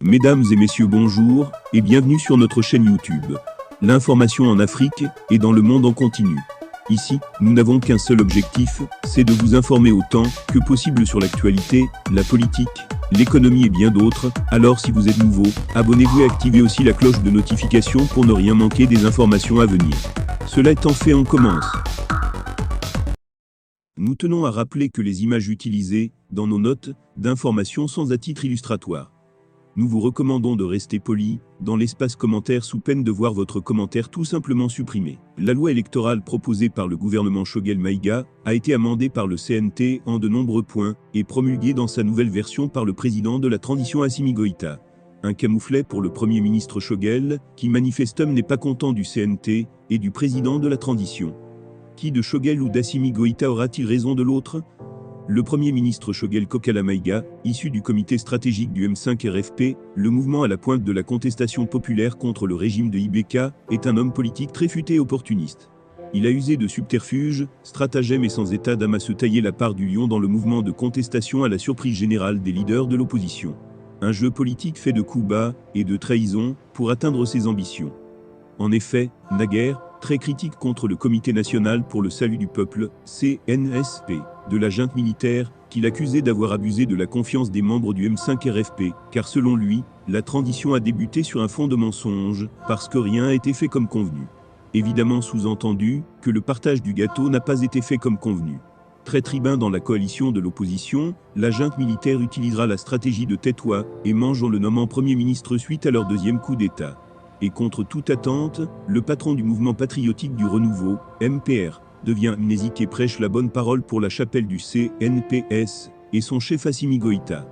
Mesdames et messieurs, bonjour et bienvenue sur notre chaîne YouTube. L'information en Afrique et dans le monde en continu. Ici, nous n'avons qu'un seul objectif, c'est de vous informer autant que possible sur l'actualité, la politique, l'économie et bien d'autres. Alors si vous êtes nouveau, abonnez-vous et activez aussi la cloche de notification pour ne rien manquer des informations à venir. Cela étant fait, on commence. Nous tenons à rappeler que les images utilisées dans nos notes d'information sont à titre illustratoire. Nous vous recommandons de rester poli dans l'espace commentaire sous peine de voir votre commentaire tout simplement supprimé. La loi électorale proposée par le gouvernement Choguel Maïga a été amendée par le CNT en de nombreux points et promulguée dans sa nouvelle version par le président de la transition Assimi Goïta. Un camouflet pour le premier ministre Choguel, qui manifestement n'est pas content du CNT et du président de la transition. Qui de Choguel ou d'Assimi Goïta aura-t-il raison de l'autre ? Le Premier ministre Choguel Kokala Maïga, issu du comité stratégique du M5 RFP, le mouvement à la pointe de la contestation populaire contre le régime de Ibeka, est un homme politique très futé et opportuniste. Il a usé de subterfuges, stratagèmes et sans état d'âme à se tailler la part du lion dans le mouvement de contestation à la surprise générale des leaders de l'opposition. Un jeu politique fait de coups bas et de trahison pour atteindre ses ambitions. En effet, naguère, très critique contre le Comité national pour le salut du peuple, CNSP, de la junte militaire, qu'il accusait d'avoir abusé de la confiance des membres du M5 RFP, car selon lui, la transition a débuté sur un fond de mensonges, parce que rien n'a été fait comme convenu. Évidemment sous-entendu que le partage du gâteau n'a pas été fait comme convenu. Très tribun dans la coalition de l'opposition, la junte militaire utilisera la stratégie de tais-toi et mange en le nommant Premier ministre suite à leur deuxième coup d'État. Et contre toute attente, le patron du mouvement patriotique du renouveau, MPR, devient amnésique et prêche la bonne parole pour la chapelle du CNPS et son chef Assimi Goïta.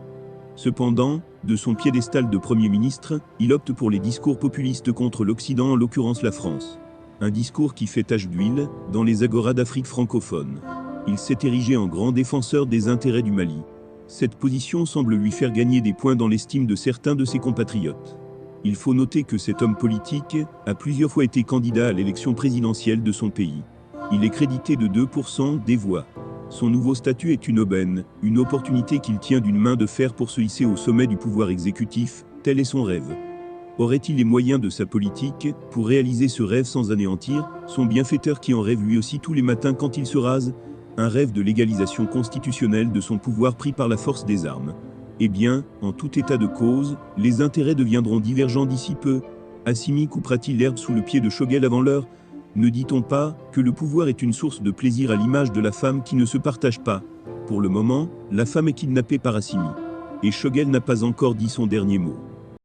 Cependant, de son piédestal de Premier ministre, il opte pour les discours populistes contre l'Occident, en l'occurrence la France. Un discours qui fait tache d'huile dans les agoras d'Afrique francophone. Il s'est érigé en grand défenseur des intérêts du Mali. Cette position semble lui faire gagner des points dans l'estime de certains de ses compatriotes. Il faut noter que cet homme politique a plusieurs fois été candidat à l'élection présidentielle de son pays. Il est crédité de 2% des voix. Son nouveau statut est une aubaine, une opportunité qu'il tient d'une main de fer pour se hisser au sommet du pouvoir exécutif, tel est son rêve. Aurait-il les moyens de sa politique pour réaliser ce rêve sans anéantir son bienfaiteur qui en rêve lui aussi tous les matins quand il se rase ? Un rêve de légalisation constitutionnelle de son pouvoir pris par la force des armes. Eh bien, en tout état de cause, les intérêts deviendront divergents d'ici peu. Assimi coupera-t-il l'herbe sous le pied de Choguel avant l'heure ? Ne dit-on pas que le pouvoir est une source de plaisir à l'image de la femme qui ne se partage pas ? Pour le moment, la femme est kidnappée par Assimi. Et Choguel n'a pas encore dit son dernier mot.